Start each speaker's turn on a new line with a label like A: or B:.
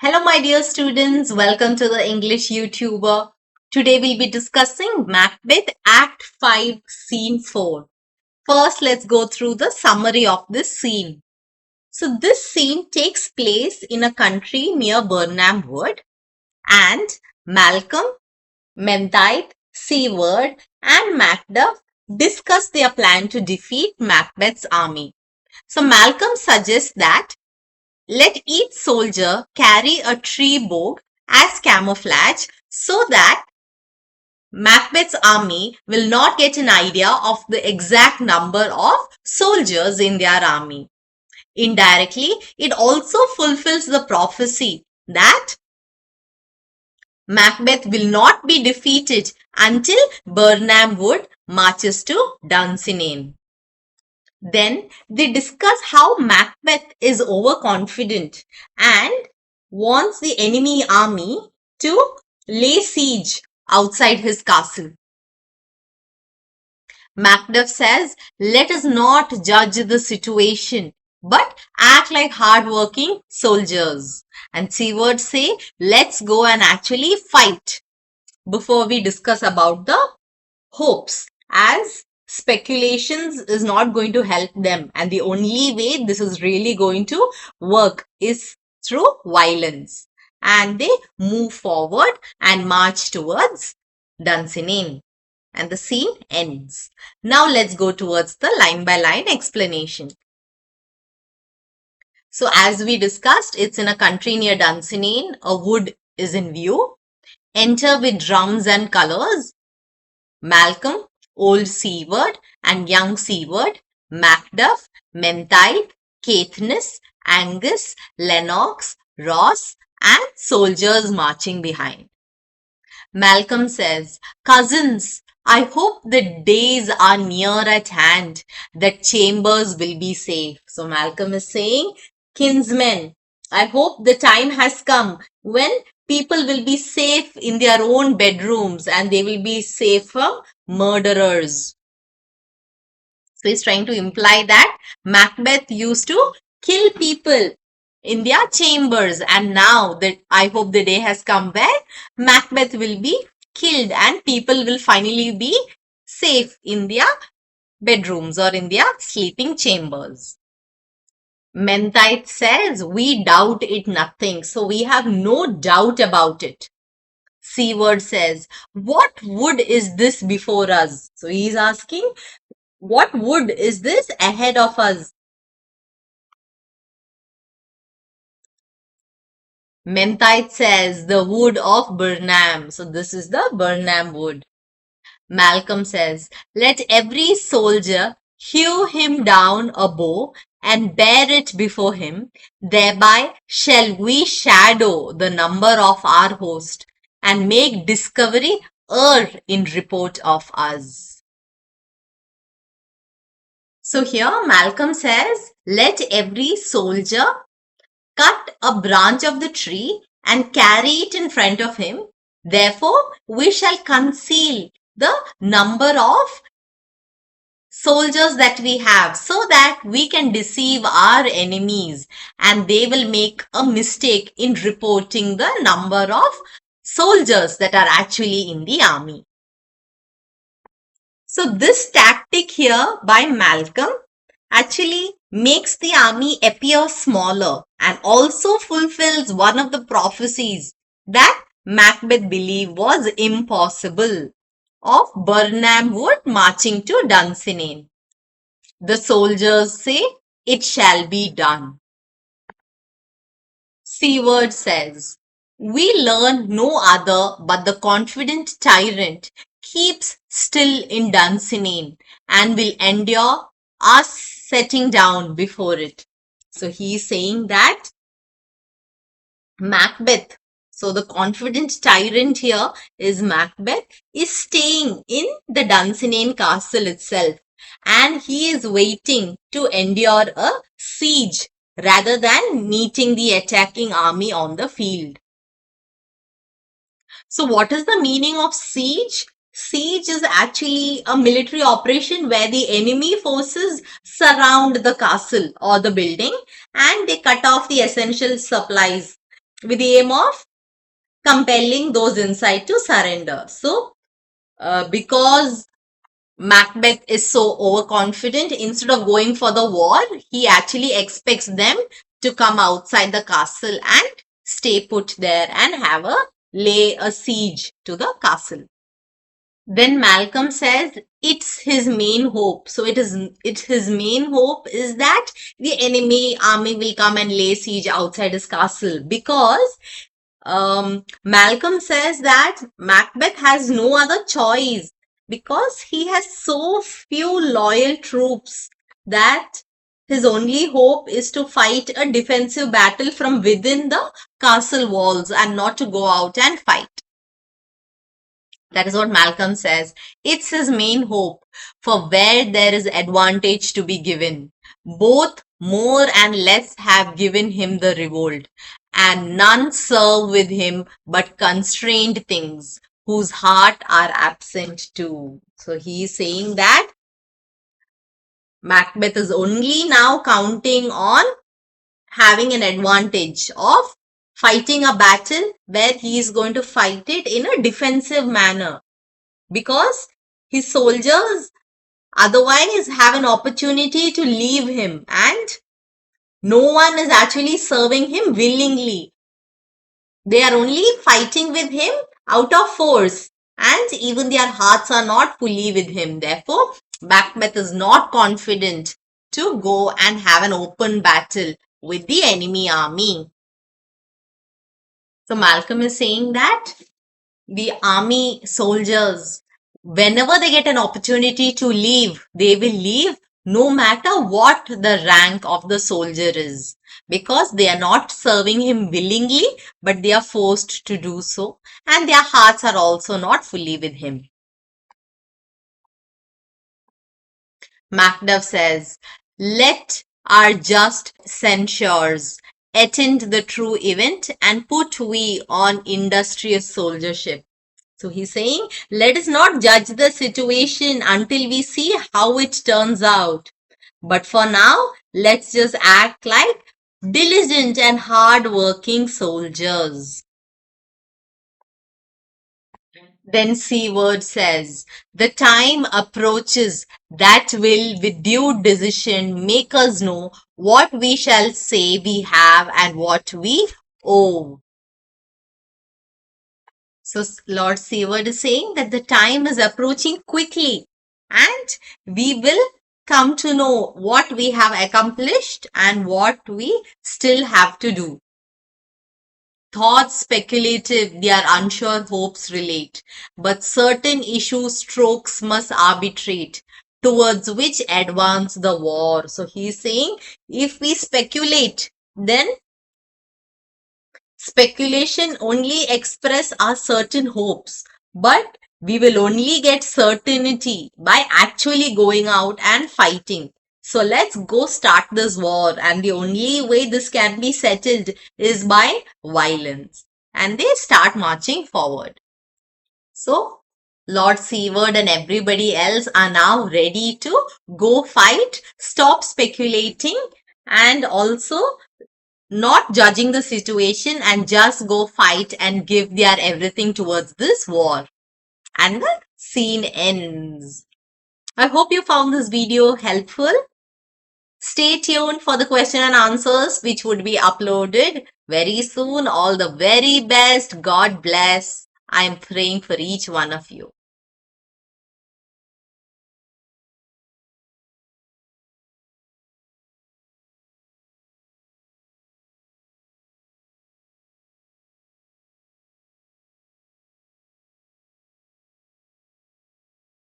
A: Hello, my dear students. Welcome to the English YouTuber. Today we'll be discussing Macbeth Act 5, Scene 4. First, let's go through the summary of this scene. So, this scene takes place in a country near Burnham Wood, and Malcolm, Menteith, Seward, and Macduff discuss their plan to defeat Macbeth's army. So, Malcolm suggests that let each soldier carry a tree bow as camouflage so that Macbeth's army will not get an idea of the exact number of soldiers in their army. Indirectly, it also fulfills the prophecy that Macbeth will not be defeated until Burnham Wood marches to Dunsinane. Then they discuss how Macbeth is overconfident and wants the enemy army to lay siege outside his castle. Macduff says, let us not judge the situation, but act like hardworking soldiers. And Seward say, let's go and actually fight before we discuss about the hopes, as speculations is not going to help them, and the only way this is really going to work is through violence. And they move forward and march towards Dunsinane, and the scene ends. Now let's go towards the line by line explanation. So as we discussed, it's in a country near Dunsinane. A wood is in view. Enter with drums and colors Malcolm, Old Seward and Young Seward, Macduff, Menteith, Caithness, Angus, Lennox, Ross, and soldiers marching behind. Malcolm says, cousins, I hope the days are near at hand, that Chambers will be safe. So Malcolm is saying, kinsmen, I hope the time has come when people will be safe in their own bedrooms and they will be safe from murderers. So he's trying to imply that Macbeth used to kill people in their chambers, and now that I hope the day has come where Macbeth will be killed and people will finally be safe in their bedrooms or in their sleeping chambers. Menteith says, we doubt it nothing. So we have no doubt about it. Seward says, what wood is this before us? So he's asking, what wood is this ahead of us? Menteith says, the wood of Burnham. So this is the Burnham wood. Malcolm says, let every soldier hew him down a bow and bear it before him. Thereby shall we shadow the number of our host and make discovery err in report of us. So here Malcolm says, let every soldier cut a branch of the tree and carry it in front of him. Therefore, we shall conceal the number of soldiers that we have so that we can deceive our enemies and they will make a mistake in reporting the number of soldiers that are actually in the army. So this tactic here by Malcolm actually makes the army appear smaller and also fulfills one of the prophecies that Macbeth believed was impossible of Burnham Wood marching to Dunsinane. The soldiers say, it shall be done. Seward says, we learn no other but the confident tyrant keeps still in Dunsinane and will endure us setting down before it. So he is saying that Macbeth, so the confident tyrant here is Macbeth, is staying in the Dunsinane castle itself and he is waiting to endure a siege rather than meeting the attacking army on the field. So what is the meaning of siege? Siege is actually a military operation where the enemy forces surround the castle or the building and they cut off the essential supplies with the aim of compelling those inside to surrender. So, because Macbeth is so overconfident, instead of going for the war, he actually expects them to come outside the castle and stay put there and lay a siege to the castle. Then Malcolm says it's his main hope. So it's his main hope is that the enemy army will come and lay siege outside his castle, because Malcolm says that Macbeth has no other choice, because he has so few loyal troops that his only hope is to fight a defensive battle from within the castle walls and not to go out and fight. That is what Malcolm says. It's his main hope, for where there is advantage to be given. Both more and less have given him the revolt, and none serve with him but constrained things, whose heart are absent too. So he is saying that Macbeth is only now counting on having an advantage of fighting a battle where he is going to fight it in a defensive manner, because his soldiers otherwise have an opportunity to leave him, and no one is actually serving him willingly. They are only fighting with him out of force, and even their hearts are not fully with him. Therefore, Macbeth is not confident to go and have an open battle with the enemy army. So Malcolm is saying that the army soldiers, whenever they get an opportunity to leave, they will leave no matter what the rank of the soldier is, because they are not serving him willingly, but they are forced to do so, and their hearts are also not fully with him. Macduff says, let our just censures attend the true event, and put we on industrious soldiership. So he's saying, let us not judge the situation until we see how it turns out. But for now, let's just act like diligent and hard-working soldiers. Then Seward says, the time approaches that will with due decision make us know what we shall say we have and what we owe. So Lord Seward is saying that the time is approaching quickly, and we will come to know what we have accomplished and what we still have to do. Thoughts speculative, their unsure hopes relate, but certain issue strokes must arbitrate, towards which advance the war. So he is saying, if we speculate, then speculation only express our certain hopes, but we will only get certainty by actually going out and fighting. So let's go start this war, and the only way this can be settled is by violence. And they start marching forward. So Lord Seward and everybody else are now ready to go fight, stop speculating, and also not judging the situation, and just go fight and give their everything towards this war. And the scene ends. I hope you found this video helpful. Stay tuned for the question and answers, which would be uploaded very soon. All the very best. God bless. I am praying for each one of you.